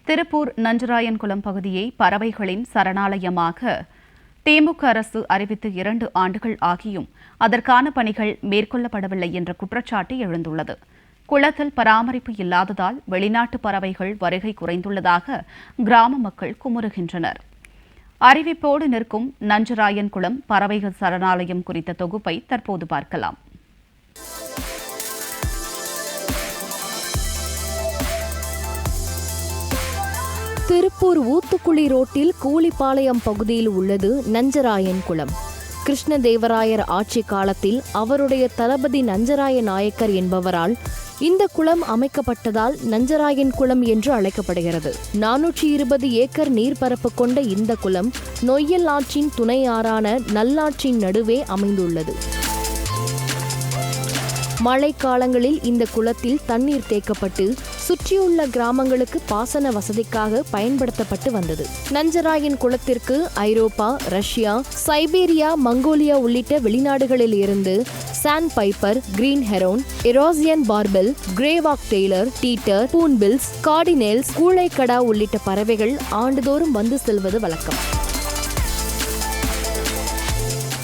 திருப்பூர் நஞ்சராயன்குளம் பகுதியை பறவைகளின் சரணாலயமாக திமுக அரசு அறிவித்து 2 ஆண்டுகள் ஆகியும் அதற்கான பணிகள் மேற்கொள்ளப்படவில்லை என்ற குற்றச்சாட்டு எழுந்துள்ளது. குளத்தில் பராமரிப்பு இல்லாததால் வெளிநாட்டு பறவைகள் வருகை குறைந்துள்ளதாக கிராம மக்கள் குமுறுகின்றனர். அறிவிப்போடு நிற்கும் நஞ்சராயன்குளம் பறவைகள் சரணாலயம் குறித்த தொகுப்பை தற்போது பார்க்கலாம். திருப்பூர் ஊத்துக்குளி ரோட்டில் கூலிப்பாளையம் பகுதியில் உள்ளது நஞ்சராயன்குளம். கிருஷ்ணதேவராயர் ஆட்சி காலத்தில் அவருடைய தளபதி நஞ்சராய நாயக்கர் என்பவரால் இந்த குளம் அமைக்கப்பட்டதால் நஞ்சராயன் குளம் என்று அழைக்கப்படுகிறது. 420 ஏக்கர் நீர்பரப்பு கொண்ட இந்த குளம் நொய்யல் ஆற்றின் துணை ஆறான நல்லாற்றின் நடுவே அமைந்துள்ளது. மழை காலங்களில் இந்த குளத்தில் தண்ணீர் தேக்கப்பட்டு சுற்றியுள்ள கிராமங்களுக்கு பாசன வசதிக்காக பயன்படுத்தப்பட்டு வந்தது. நஞ்சராயன் குளத்திற்கு ஐரோப்பா, ரஷ்யா, சைபீரியா, மங்கோலியா உள்ளிட்ட வெளிநாடுகளில் இருந்து sand piper, green heron, Eurasian பார்பெல், கிரேவாக் டெய்லர், டீட்டர், பூன்பில்ஸ், கார்டினேல்ஸ், கூழைக்கடா உள்ளிட்ட பறவைகள் ஆண்டுதோறும் வந்து செல்வது வழக்கம்.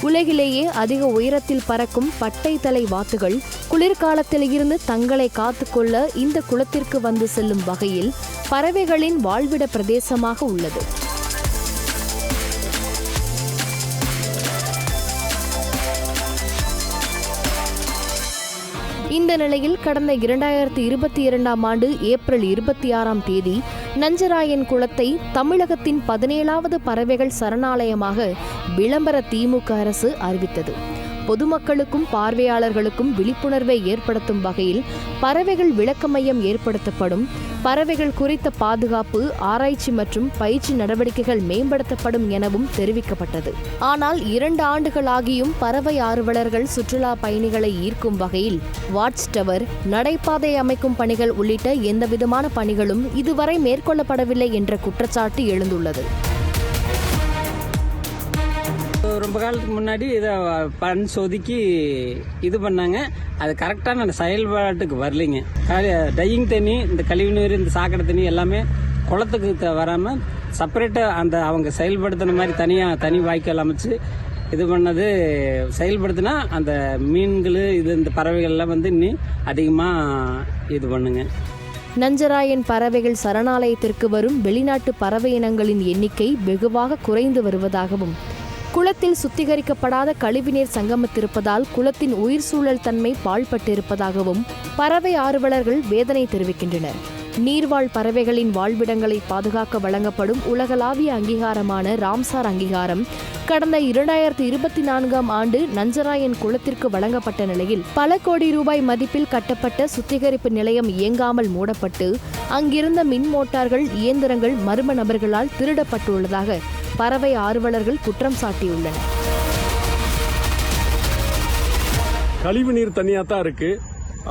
உலகிலேயே அதிக உயரத்தில் பறக்கும் பட்டை தலை வாத்துகள் குளிர்காலத்தில் இருந்து தங்களை காத்துக்கொள்ள இந்த குளத்திற்கு வந்து செல்லும் வகையில் பறவைகளின் வாழ்விட பிரதேசமாக உள்ளது. இந்த நிலையில் கடந்த 2022ஆம் ஆண்டு ஏப்ரல் 26ஆம் தேதி நஞ்சராயன் குளத்தை தமிழகத்தின் 17வது பறவைகள் சரணாலயமாக விளம்பர திமுக அரசு அறிவித்தது. பொதுமக்களுக்கும் பார்வையாளர்களுக்கும் விழிப்புணர்வை ஏற்படுத்தும் வகையில் பறவைகள் விளக்க மையம் ஏற்படுத்தப்படும், பறவைகள் குறித்த பாதுகாப்பு, ஆராய்ச்சி மற்றும் பயிற்சி நடவடிக்கைகள் மேம்படுத்தப்படும் எனவும் தெரிவிக்கப்பட்டது. ஆனால் 2 ஆண்டுகளாகியும் பறவை ஆர்வலர்கள் சுற்றுலா பயணிகளை ஈர்க்கும் வகையில் வாட்ச் டவர், நடைபாதை அமைக்கும் பணிகள் உள்ளிட்ட எந்தவிதமான பணிகளும் இதுவரை மேற்கொள்ளப்படவில்லை என்ற குற்றச்சாட்டு எழுந்துள்ளது. ரொம்ப காலத்துக்கு முன்னாடி இதை பரிசோதிக்கு இது பண்ணாங்க. அது கரெக்டான செயல்பாட்டுக்கு வரலைங்க. டையிங் தண்ணி, இந்த கழிவு நீர், இந்த சாக்கடை தண்ணி எல்லாமே குளத்துக்கு வராமல் செப்பரேட்டாக அந்த அவங்க செயல்படுத்தின மாதிரி தனி வாய்க்கால் அமைச்சு இது பண்ணது செயல்படுத்தினா அந்த மீன்கள் இந்த பறவைகள்லாம் இன்னும் அதிகமாக இது பண்ணுங்க. நஞ்சராயன் பறவைகள் சரணாலயத்திற்கு வரும் வெளிநாட்டு பறவை இனங்களின் எண்ணிக்கை வெகுவாக குறைந்து வருவதாகவும், குளத்தில் சுத்திகரிக்கப்படாத கழிவுநீர் சங்கமித்திருப்பதால் குளத்தின் உயிர் சூழல் தன்மை பாழ்பட்டிருப்பதாகவும் பறவை ஆர்வலர்கள் வேதனை தெரிவிக்கின்றனர். நீர்வாழ் பறவைகளின் வாழ்விடங்களை பாதுகாக்க வழங்கப்படும் உலகளாவிய அங்கீகாரமான ராம்சார் அங்கீகாரம் கடந்த 2024ஆம் ஆண்டு நஞ்சராயன் குளத்திற்கு வழங்கப்பட்ட நிலையில் பல கோடி ரூபாய் மதிப்பில் கட்டப்பட்ட சுத்திகரிப்பு நிலையம் இயங்காமல் மூடப்பட்டு அங்கிருந்த மின் மோட்டார்கள், இயந்திரங்கள் மர்ம நபர்களால் திருடப்பட்டுள்ளதாக பறவை ஆர்வலர்கள் குற்றம் சாட்டியுள்ளனர். கழிவு நீர் தனியா தான் இருக்கு.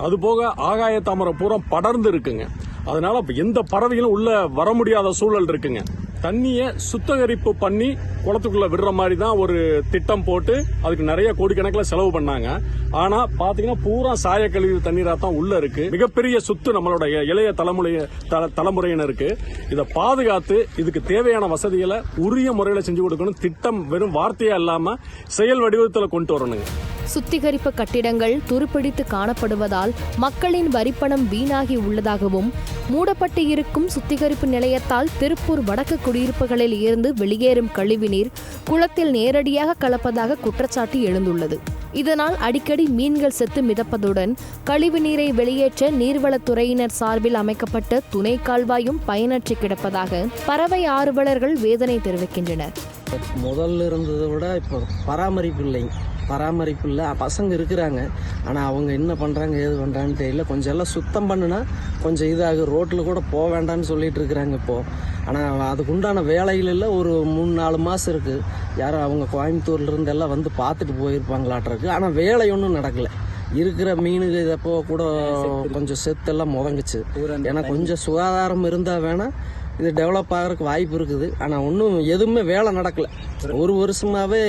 அதுபோக ஆகாய தாமரை பூரா படர்ந்து இருக்குங்க. அதனால எந்த பறவைகளும் உள்ள வர முடியாத சூழல் இருக்குங்க. தண்ணியை சுத்திகரிப்பு பண்ணி குளத்துக்குள்ள விடுற மாதிரி தான் ஒரு திட்டம் போட்டு அதுக்கு நிறைய கோடிக்கணக்கில் செலவு பண்ணாங்க. ஆனா பாத்தீங்கன்னா பூரா சாய கழிவு தண்ணீரா தான் உள்ள இருக்கு. மிகப்பெரிய சொத்து நம்மளுடைய இளைய தலைமுறையினருக்கு. இதை பாதுகாத்து இதுக்கு தேவையான வசதிகளை உரிய முறையில செஞ்சு கொடுக்கணும். திட்டம் வெறும் வார்த்தையா இல்லாம செயல் வடிவத்தில் கொண்டு வரணுங்க. சுத்திகரிப்பு கட்டிடங்கள் துருப்பிடித்து காணப்படுவதால் மக்களின் வரிப்பணம் வீணாகி உள்ளதாகவும், மூடப்பட்டு இருக்கும் சுத்திகரிப்பு நிலையத்தால் திருப்பூர் வடக்கு குடியிருப்புகளில் இருந்து வெளியேறும் கழிவுநீர் குளத்தில் நேரடியாக கலப்பதாக குற்றச்சாட்டு எழுந்துள்ளது. இதனால் அடிக்கடி மீன்கள் செத்து மிதப்பதுடன் கழிவுநீரை வெளியேற்ற நீர்வளத்துறையினர் சார்பில் அமைக்கப்பட்ட துணை கால்வாயும் பயனற்று கிடப்பதாக பறவை ஆர்வலர்கள் வேதனை தெரிவிக்கின்றனர். முதல்ல இருந்ததை விட இப்போ பராமரிப்பு இல்லை. பசங்க இருக்கிறாங்க, ஆனால் அவங்க என்ன பண்ணுறாங்க ஏது பண்ணுறான்னு தெரியல. கொஞ்சம் எல்லாம் சுத்தம் பண்ணுனா கொஞ்சம் இதாக ரோட்டில் கூட போக வேண்டாம்னு சொல்லிட்டு இருக்கிறாங்க இப்போது. ஆனால் அதுக்கு உண்டான வேலைகள் எல்லாம் ஒரு 3-4 மாதம் இருக்குது. யாரும் அவங்க கோயம்புத்தூர்லேருந்து எல்லாம் வந்து பார்த்துட்டு போயிருப்பாங்களாட்டிருக்கு. ஆனால் வேலை ஒன்றும் நடக்கலை. இருக்கிற மீனுக்கு இதப்போ கூட கொஞ்சம் செத்தெல்லாம் முதங்குச்சு. ஏன்னா கொஞ்சம் சுகாதாரம் இருந்தால் வேணால் இது டெவலப் ஆகிறதுக்கு வாய்ப்பு இருக்குது. ஆனால் ஒன்றும் எதுவுமே வேலை நடக்கலை. ஒரு வருஷமாகவே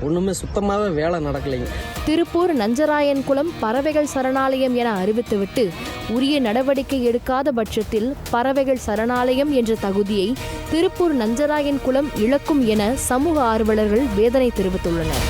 ஒன்றுமே சுத்தமாகவே வேலை நடக்கலைங்க. திருப்பூர் நஞ்சராயன்குளம் பறவைகள் சரணாலயம் என அறிவித்துவிட்டு உரிய நடவடிக்கை எடுக்காத பட்சத்தில் பறவைகள் சரணாலயம் என்ற தகுதியை திருப்பூர் நஞ்சராயன்குளம் இழக்கும் என சமூக ஆர்வலர்கள் வேதனை தெரிவித்துள்ளனர்.